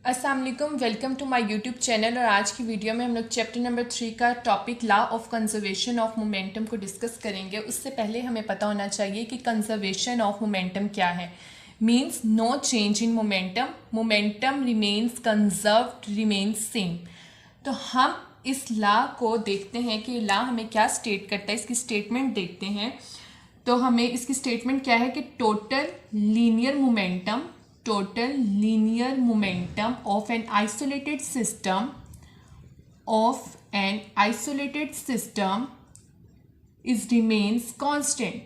अस्सलाम वालेकुम, welcome to my YouTube channel. और आज की वीडियो में हम लोग चैप्टर नंबर 3 का topic law of conservation of momentum को डिस्कस करेंगे। उससे पहले हमें पता होना चाहिए कि कंजर्वेशन ऑफ मोमेंटम क्या है। Means no change in momentum, momentum remains conserved, remains same. तो हम इस लॉ को देखते हैं कि लॉ हमें क्या स्टेट करता है। इसकी स्टेटमेंट देखते हैं। तो हमें इसकी स्टेटमेंट क्या है कि total linear momentum of an isolated system remains constant।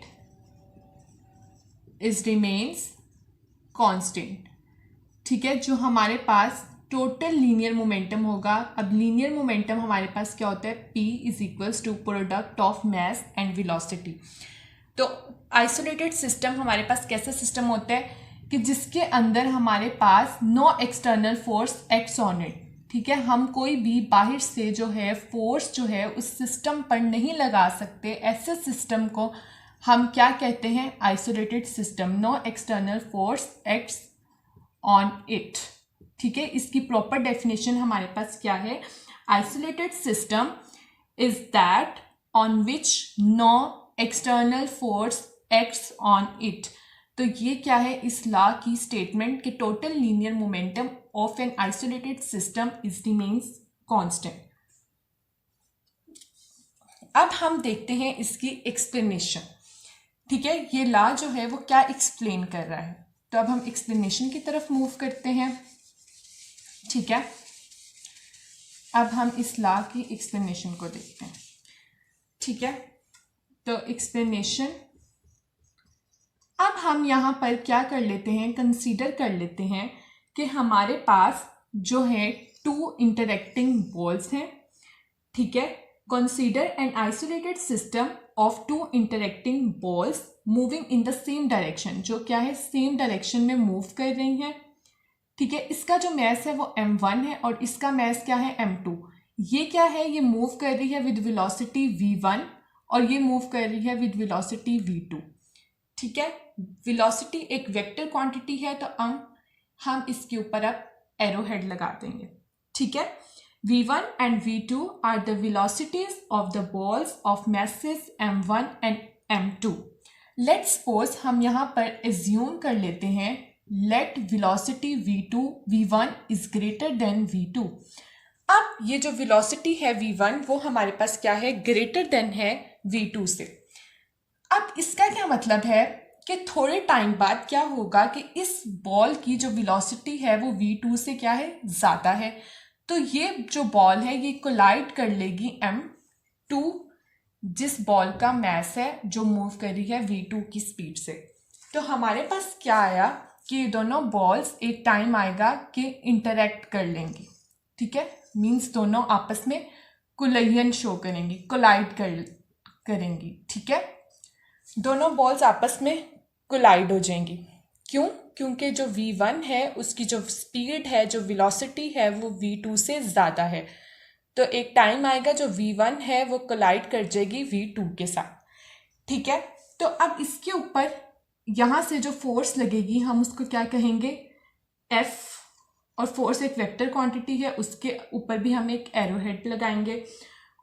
ठीक है, जो हमारे पास टोटल लीनियर मोमेंटम होगा। अब लीनियर मोमेंटम हमारे पास क्या होता है, P is equals to product of mass and velocity. तो आइसोलेटेड सिस्टम हमारे पास कैसा सिस्टम होता है कि जिसके अंदर हमारे पास no external force acts on it. ठीक है, हम कोई भी बाहर से जो है फोर्स जो है उस सिस्टम पर नहीं लगा सकते। ऐसे सिस्टम को हम क्या कहते हैं, isolated system. No external force acts on it. ठीक है, इसकी प्रॉपर डेफिनेशन हमारे पास क्या है, isolated system is that on which no external force acts on it. तो ये क्या है इस लॉ की स्टेटमेंट कि total linear momentum of an isolated system is remains constant. अब हम देखते हैं इसकी एक्सप्लेनेशन। ठीक है, ये लॉ जो है वो क्या एक्सप्लेन कर रहा है। तो अब हम एक्सप्लेनेशन की तरफ मूव करते हैं। ठीक है, अब हम इस लॉ की एक्सप्लेनेशन को देखते हैं। ठीक है, तो एक्सप्लेनेशन, अब हम यहाँ पर क्या कर लेते हैं, कंसीडर कर लेते हैं कि हमारे पास जो है टू इंटरेक्टिंग बॉल्स हैं। ठीक है, consider an isolated system of two interacting balls moving in the same direction. जो क्या है, सेम डायरेक्शन में मूव कर रही हैं। ठीक है, इसका जो मैस है वो m1 है और इसका मैस क्या है, m2। ये क्या है, ये मूव कर रही है विद वेलोसिटी v1 और ये मूव कर रही है विद वेलोसिटी v2। ठीक है, वेलोसिटी एक वेक्टर क्वांटिटी है तो हम इसके ऊपर अब एरो हेड लगा देंगे। ठीक है, v1 and v2 are the velocities of the balls of masses m1 and m2। Let's suppose हम यहाँ पर एज्यूम कर लेते हैं, let velocity v1 is greater than v2। अब ये जो वेलोसिटी है v1 वो हमारे पास क्या है, ग्रेटर देन है v2 से। अब इसका क्या मतलब है कि थोड़े टाइम बाद क्या होगा कि इस बॉल की जो वेलोसिटी है वो v2 से क्या है, ज़्यादा है। तो ये जो बॉल है ये कोलाइड कर लेगी m2 जिस बॉल का मैस है जो मूव कर रही है v2 की स्पीड से। तो हमारे पास क्या आया कि ये दोनों बॉल्स एक टाइम आएगा कि इंटरेक्ट कर लेंगी। ठीक है, मीन्स दोनों आपस में कोलिजन शो करेंगी, कोलाइड करेंगी। ठीक है, दोनों बॉल्स आपस में कोलाइड हो जाएंगी। क्यों? क्योंकि जो v1 है उसकी जो स्पीड है, जो वेलोसिटी है वो v2 से ज़्यादा है। तो एक टाइम आएगा जो v1 है वो कोलाइड कर जाएगी v2 के साथ। ठीक है, तो अब इसके ऊपर यहाँ से जो फोर्स लगेगी हम उसको क्या कहेंगे, F। और फोर्स एक वेक्टर क्वांटिटी है, उसके ऊपर भी हम एक एरो हेड लगाएंगे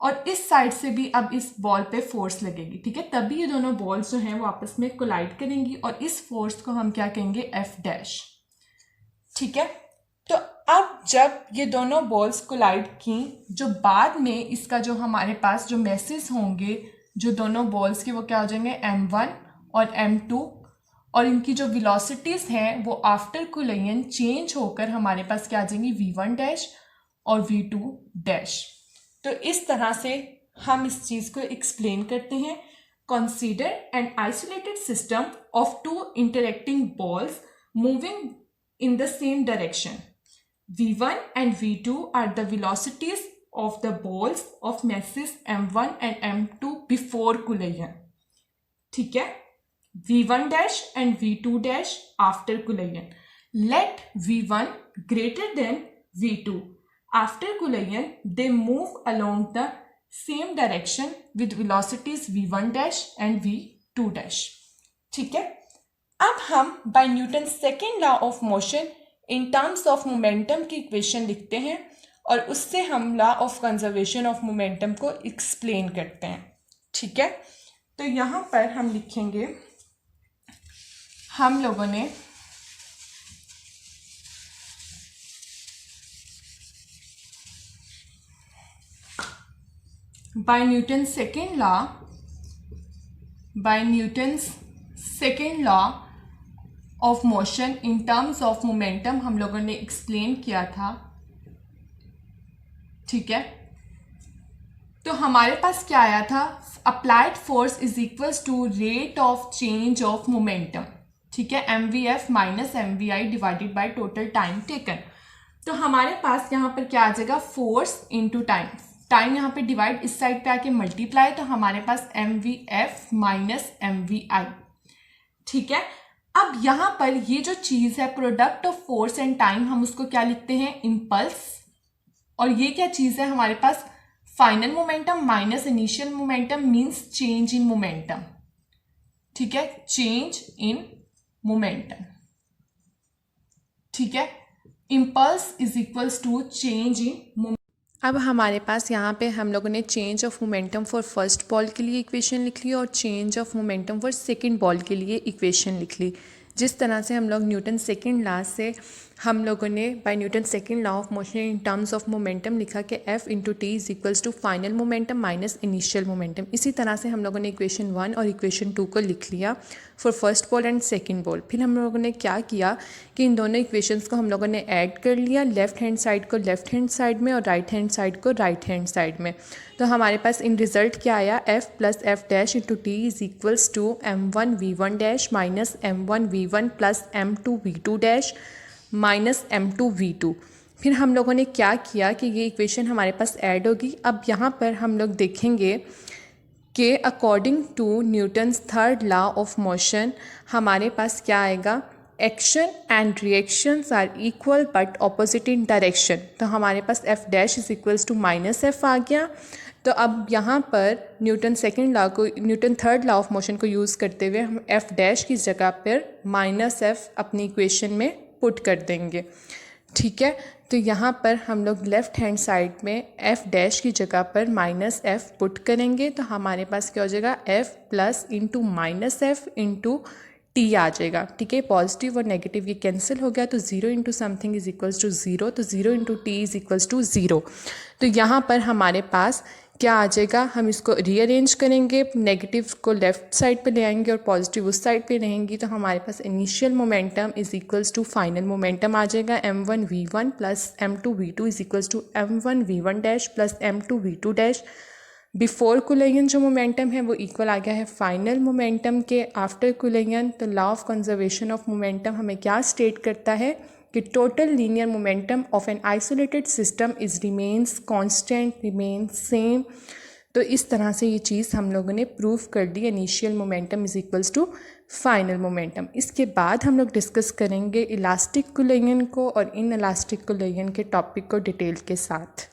और इस साइड से भी अब इस बॉल पे फोर्स लगेगी। ठीक है, तभी ये दोनों बॉल्स जो हैं वो आपस में कोलाइड करेंगी और इस फोर्स को हम क्या कहेंगे, F'। ठीक है, तो अब जब ये दोनों बॉल्स कोलाइड की, जो बाद में इसका जो हमारे पास जो मैसेज होंगे जो दोनों बॉल्स के, वो क्या हो जाएंगे, m1 और m2। और इनकी जो वेलोसिटीज़ हैं वो आफ्टर कोलिजन चेंज होकर हमारे पास क्या आ जाएंगी, v1' और v2'। तो इस तरह से हम इस चीज़ को एक्सप्लेन करते हैं। Consider an isolated system of two interacting balls moving in the same direction. v1 and v2 are the velocities of the balls of masses m1 and m2 before collision। ठीक है, v1' and v2' after collision। Let v1 greater than v2। After collision, they move along the same direction with velocities v1' and v2'। ठीक है, अब हम by Newton second law of motion in terms of momentum की equation लिखते हैं और उससे हम law of conservation of momentum को एक्सप्लेन करते हैं। ठीक है, तो यहाँ पर हम लिखेंगे, हम लोगों ने by Newton's second law of motion in terms of momentum हम लोगों ने एक्सप्लेन किया था। ठीक है, तो हमारे पास क्या आया था, applied force is equals to rate of change of momentum. ठीक है, MVF minus MVI divided by total time taken. तो हमारे पास यहाँ पर क्या आ जाएगा, फोर्स इंटू टाइम, टाइम यहाँ पे डिवाइड इस साइड पे आके मल्टीप्लाई, तो हमारे पास MVF माइनस MVI। ठीक है, अब यहाँ पर ये जो चीज़ है product of force and time, हम उसको क्या लिखते हैं, इम्पल्स। और ये क्या चीज़ है हमारे पास, final momentum minus initial momentum means change in momentum. ठीक है, चेंज इन मोमेंटम। ठीक है, impulse is equals to change in momentum. अब हमारे पास यहाँ पे हम लोगों ने change of momentum for first ball के लिए इक्वेशन लिख ली और change of momentum for second ball के लिए इक्वेशन लिख ली। जिस तरह से हम लोग न्यूटन सेकंड लॉ से हम लोगों ने by Newton second law of motion in terms of momentum लिखा कि F into t is equals to final momentum minus initial momentum. इसी तरह से हम लोगों ने इक्वेशन 1 और इक्वेशन 2 को लिख लिया for first ball and second ball. फिर हम लोगों ने क्या किया कि इन दोनों इक्वेशंस को हम लोगों ने ऐड कर लिया, लेफ्ट हैंड साइड को लेफ्ट हैंड साइड में और राइट हैंड साइड को राइट हैंड साइड में। तो हमारे पास इन रिजल्ट क्या आया, F plus F dash into t is equals to M1V1 dash minus M1V1 plus M2V2 dash minus M2V2। फिर हम लोगों ने क्या किया कि ये इक्वेशन हमारे पास ऐड होगी। अब यहाँ पर हम लोग देखेंगे कि according to Newton's third law of motion हमारे पास क्या आएगा, action and reactions are equal but opposite in direction. तो हमारे पास F dash is equals to minus F आ गया। तो अब यहाँ पर Newton third law of motion को यूज़ करते हुए हम F डैश की जगह पर माइनस F अपनी इक्वेशन में पुट कर देंगे। ठीक है, तो यहाँ पर हम लोग लेफ़्ट हैंड साइड में F डैश की जगह पर माइनस F पुट करेंगे। तो हमारे पास क्या हो जाएगा, F plus into minus F into T आ जाएगा। ठीक है, पॉजिटिव और नेगेटिव ये कैंसिल हो गया, तो 0 into something is equals to 0, तो 0 into t is equals to 0। तो यहाँ पर हमारे पास क्या आ जाएगा, हम इसको रीअरेंज करेंगे, नेगेटिव को लेफ़्ट साइड पे ले आएंगे और पॉजिटिव उस साइड पे रहेंगी। तो हमारे पास initial momentum is equals to final momentum आ जाएगा, M1V1 plus M2V2 is equals to M1V1 dash plus M2V2 dash. Before collision जो मोमेंटम है वो इक्वल आ गया है फाइनल मोमेंटम के आफ्टर कुलेयन। तो law of conservation of momentum हमें क्या स्टेट करता है कि total linear momentum of an isolated system is remains constant, remains same. तो इस तरह से ये चीज़ हम लोगों ने प्रूव कर दी, initial momentum is equals to final momentum. इसके बाद हम लोग डिस्कस करेंगे इलास्टिक कुलेयन को और इन इलास्टिक कुलेयन के टॉपिक को डिटेल के साथ।